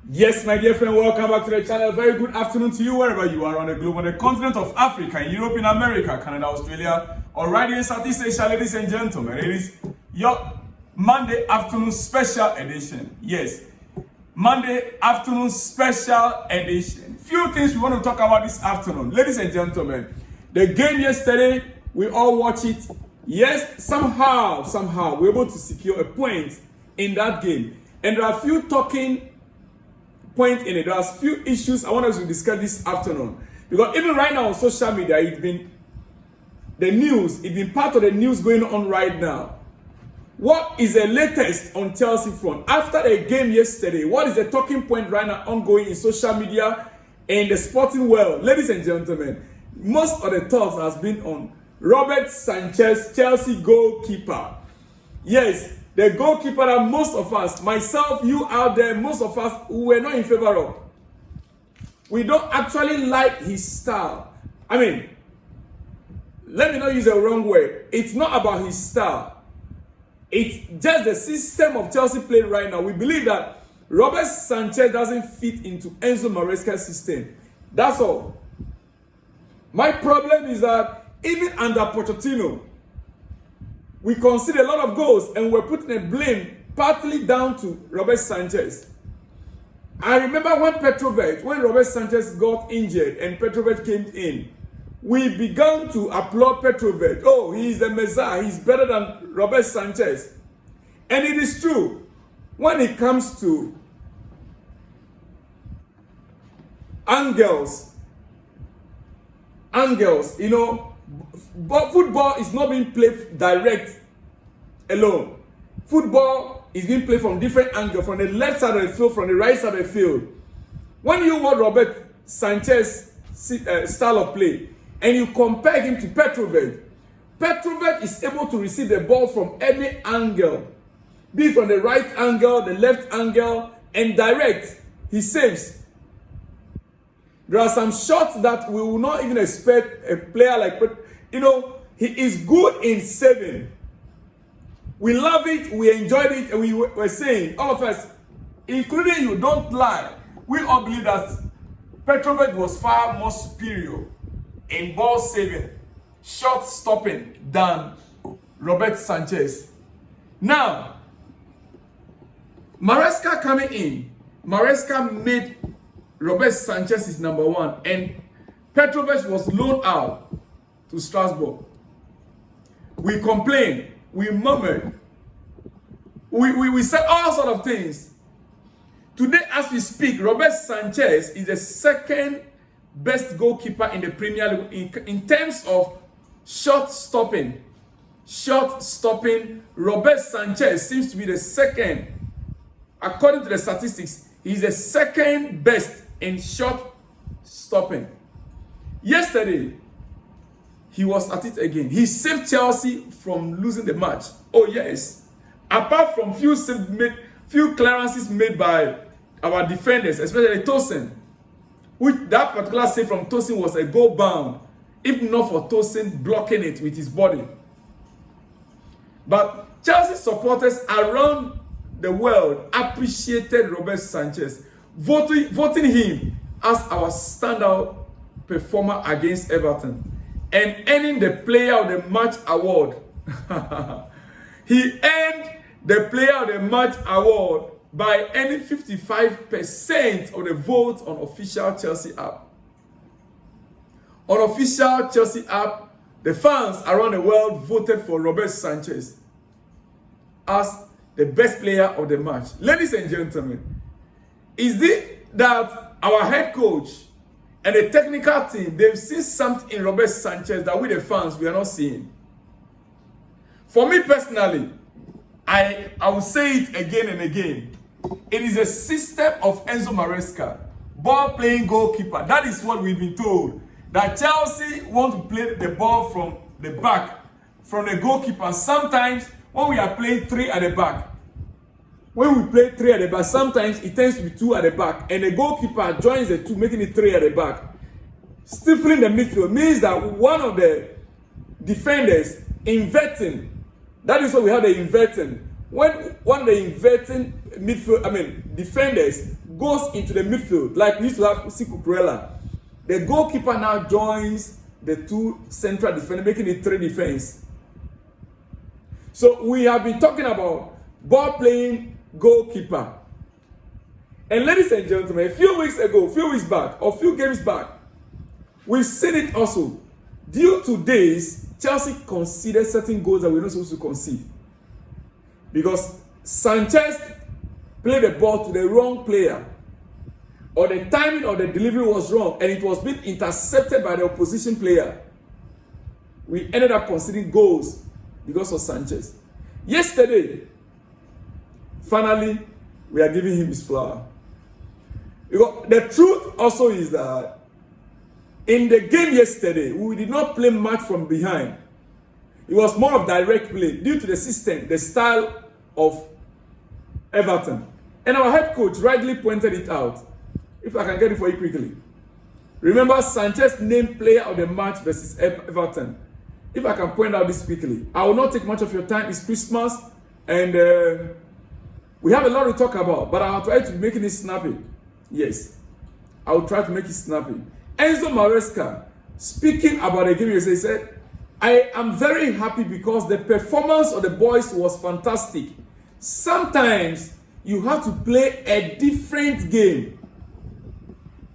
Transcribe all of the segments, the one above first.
Yes, my dear friend, welcome back to the channel. Very good afternoon to you wherever you are on the globe, on the continent of Africa, in Europe, in America, Canada, Australia, or right here in Southeast Asia, ladies and gentlemen. It is your Monday afternoon special edition. Yes, Monday afternoon special edition. Few things we want to talk about this afternoon. Ladies and gentlemen, the game yesterday, we all watched it. Yes, somehow, we were able to secure a point in that game. And there are a few talking points in it. There are a few issues I want us to discuss this afternoon. Because even right now on social media, it's been part of the news going on right now. What is the latest on Chelsea front? After the game yesterday, what is the talking point right now ongoing in social media and the sporting world? Ladies and gentlemen, most of the talks has been on Robert Sanchez, Chelsea goalkeeper. Yes, the goalkeeper that most of us, myself, you out there, most of us who were not in favor of. We don't actually like his style. I mean, let me not use the wrong word. It's not about his style. It's just the system of Chelsea play right now. We believe that Robert Sanchez doesn't fit into Enzo Maresca's system. That's all. My problem is that even under Pochettino, we conceded a lot of goals and we're putting the blame partly down to Robert Sanchez. I remember when Robert Sanchez got injured and Petrovic came in, we began to applaud Petrovic. Oh, he's the Messiah. He's better than Robert Sanchez. And it is true. When it comes to angles, you know, but football is not being played direct alone. Football is being played from different angles, from the left side of the field, from the right side of the field. When you watch Robert Sanchez style of play and you compare him to Petrovic, Petrovic is able to receive the ball from any angle, be it from the right angle, the left angle, and direct. He saves. There are some shots that we will not even expect a player like, you know, he is good in saving. We love it, we enjoyed it, and we were saying, all of us, including you, don't lie. We all believe that Petrovic was far more superior in ball saving, shot stopping than Robert Sanchez. Now, Maresca coming in, Maresca made Robert Sanchez his number one, and Petrovic was loaned out to Strasbourg. We complained, we murmured, we said all sorts of things. Today, as we speak, Robert Sanchez is the second best goalkeeper in the Premier League in terms of shot stopping. Robert Sanchez seems to be the second. According to the statistics, he's the second best in shot stopping. Yesterday, he was at it again. He saved Chelsea from losing the match. Oh yes. Apart from few clearances made by our defenders, especially Tosin, which that particular save from Tosin was a goal bound, if not for Tosin blocking it with his body. But Chelsea supporters around the world appreciated Robert Sanchez, voting him as our standout performer against Everton and earning the Player of the Match award. He earned the Player of the Match award by earning 55% of the votes on official Chelsea app. On official Chelsea app, the fans around the world voted for Robert Sanchez as the best player of the match. Ladies and gentlemen, is it that our head coach and the technical team, they've seen something in Robert Sanchez that we the fans, we are not seeing? For me personally, I will say it again and again. It is a system of Enzo Maresca, ball playing goalkeeper. That is what we've been told. That Chelsea want to play the ball from the back, from the goalkeeper. Sometimes when we are playing three at the back, sometimes it tends to be two at the back, and the goalkeeper joins the two, making it three at the back. Stifling the midfield means that one of the defenders inverting. That is what we have, the inverting. When one of the inverting defenders goes into the midfield, like we used to have Siku Kurela. The goalkeeper now joins the two central defenders, making it 3 defense. So we have been talking about ball playing goalkeeper. And ladies and gentlemen, a few weeks back, or a few games back, we've seen it also. Due to this, Chelsea conceded certain goals that we're not supposed to concede. Because Sanchez played the ball to the wrong player, or the timing of the delivery was wrong, and it was being intercepted by the opposition player. We ended up conceding goals because of Sanchez. Yesterday, finally, we are giving him his flower. Because the truth also is that in the game yesterday, we did not play much from behind. It was more of direct play due to the system, the style of Everton. And our head coach rightly pointed it out. If I can get it for you quickly. Remember Sanchez named player of the match versus Everton. If I can point out this quickly. I will not take much of your time. It's Christmas and we have a lot to talk about, but I'll try to make it snappy. Yes, I will try to make it snappy. Enzo Maresca, speaking about the game yesterday, said, I am very happy because the performance of the boys was fantastic. Sometimes you have to play a different game.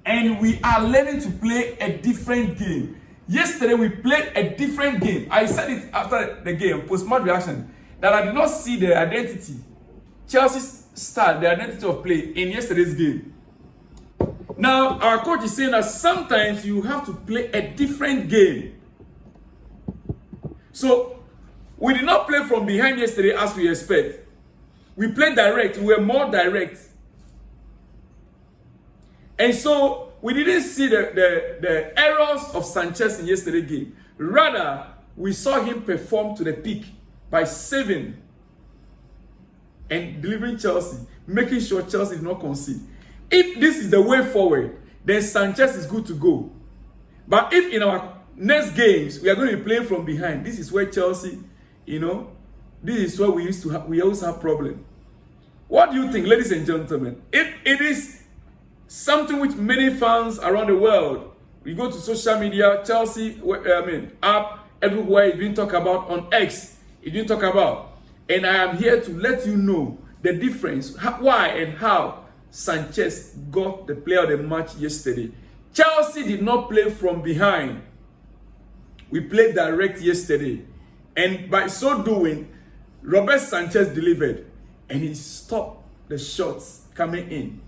And we are learning to play a different game. Yesterday we played a different game. I said it after the game, post-match reaction, that I did not see the identity, Chelsea's style, the identity of play in yesterday's game. Now, our coach is saying that sometimes you have to play a different game. So, we did not play from behind yesterday as we expect. We played direct. We were more direct. And so, we didn't see the errors of Sanchez in yesterday's game. Rather, we saw him perform to the peak by saving and delivering Chelsea, making sure Chelsea did not concede. If this is the way forward, then Sanchez is good to go. But if in our next games we are going to be playing from behind, this is where Chelsea, this is where we always have problem. What do you think, ladies and gentlemen? It is something which many fans around the world, we go to social media, Chelsea, app, everywhere, it's been talked about on X, it's been talked about. And I am here to let you know the difference, why and how Sanchez got the player of the match yesterday. Chelsea did not play from behind. We played direct yesterday. And by so doing, Robert Sanchez delivered. And he stopped the shots coming in,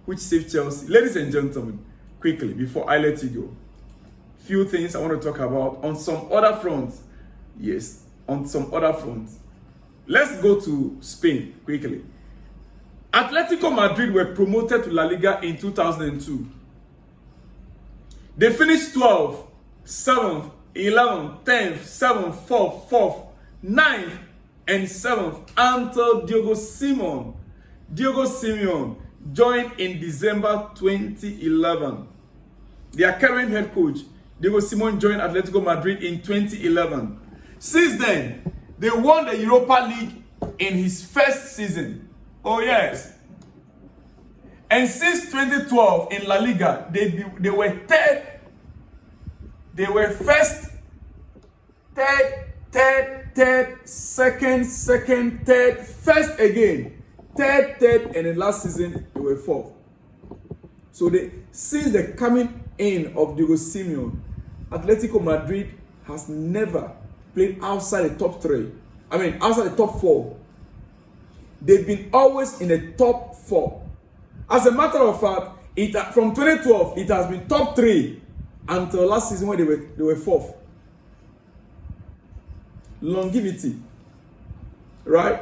which saved Chelsea. Ladies and gentlemen, quickly, before I let you go, few things I want to talk about on some other fronts. Yes, on some other fronts. Let's go to Spain quickly. Atletico Madrid were promoted to La Liga in 2002. They finished 12th, 7th, 11th, 10th, 7th, 4th, 4th, 9th, and 7th until Diego Simeone joined in December 2011. Their current head coach, Diego Simeone, joined Atletico Madrid in 2011. Since then, they won the Europa League in his first season. Oh yes. And since 2012 in La Liga, they were third. They were first, third, second, third, first again, third, and in last season they were fourth. So since the coming in of Diego Simeone, Atletico Madrid has never played outside the top three. Outside the top four. They've been always in the top 4. As a matter of fact, from 2012, it has been top 3 until last season when they were 4th. Longevity. Right?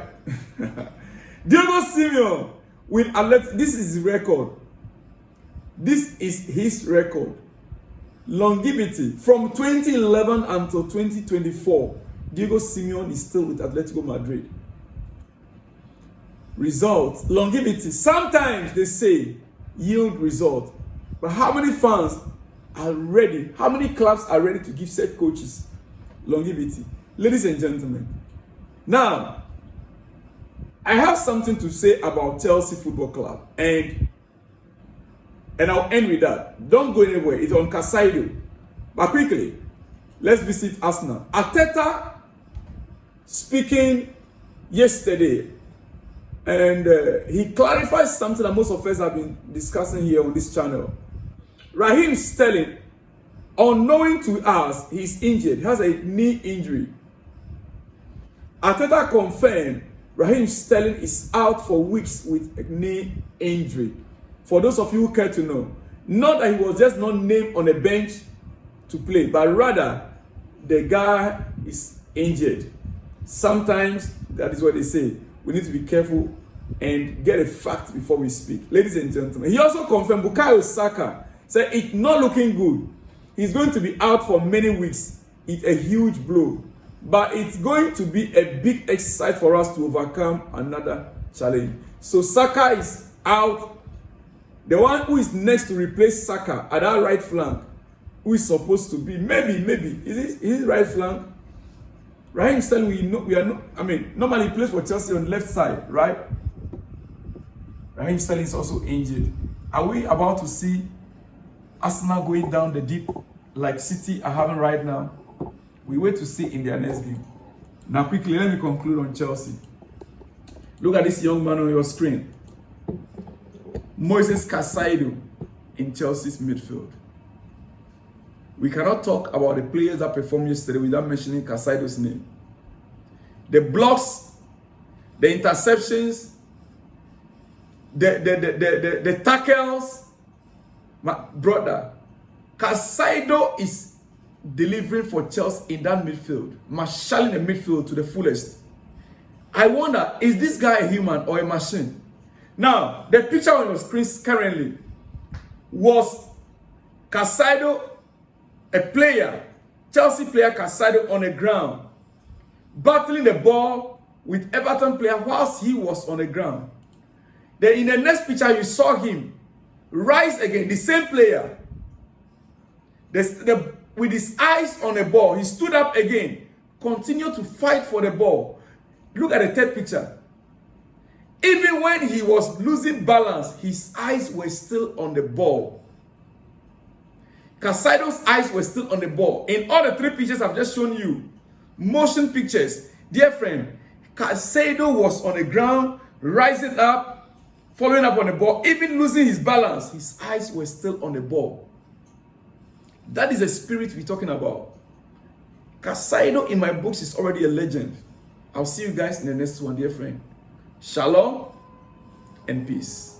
Diego Simeone with Atletico, this is his record. This is his record. Longevity. From 2011 until 2024, Diego Simeone is still with Atletico Madrid. Results, longevity. Sometimes they say yield result. But how many fans are ready? How many clubs are ready to give said coaches longevity? Ladies and gentlemen, now I have something to say about Chelsea Football Club. And And I'll end with that. Don't go anywhere. It's on Caicedo. But quickly, let's visit Arsenal. Arteta speaking yesterday, and he clarifies something that most of us have been discussing here on this channel. Raheem Sterling, unknowing to us, he's injured. He has a knee injury. Arteta confirmed Raheem Sterling is out for weeks with a knee injury. For those of you who care to know, not that he was just not named on a bench to play, but rather the guy is injured. Sometimes that is what they say. We need to be careful and get a fact before we speak. Ladies and gentlemen, he also confirmed Bukayo Saka said it's not looking good. He's going to be out for many weeks. It's a huge blow, but it's going to be a big exercise for us to overcome another challenge. So Saka is out. The one who is next to replace Saka at that right flank, who is supposed to be maybe is it right flank? Raheem Sterling, we are not. I mean, normally he plays for Chelsea on the left side, right? Raheem Sterling is also injured. Are we about to see Arsenal going down the deep like City are having right now? We wait to see in their next game. Now, quickly, let me conclude on Chelsea. Look at this young man on your screen. Moises Caicedo in Chelsea's midfield. We cannot talk about the players that performed yesterday without mentioning Caicedo's name. The blocks, the interceptions, the tackles. My brother, Caicedo is delivering for Chelsea in that midfield, marshalling the midfield to the fullest. I wonder, is this guy a human or a machine? Now, the picture on your screen currently was Caicedo, a player, Chelsea player Caicedo on the ground, battling the ball with Everton player whilst he was on the ground. Then in the next picture, you saw him rise again, the same player, with his eyes on the ball. He stood up again, continued to fight for the ball. Look at the third picture. Even when he was losing balance, his eyes were still on the ball. Caicedo's eyes were still on the ball. In all the three pictures I've just shown you, motion pictures, dear friend, Caicedo was on the ground, rising up, following up on the ball, even losing his balance. His eyes were still on the ball. That is the spirit we're talking about. Caicedo in my books is already a legend. I'll see you guys in the next one, dear friend. Shalom and peace.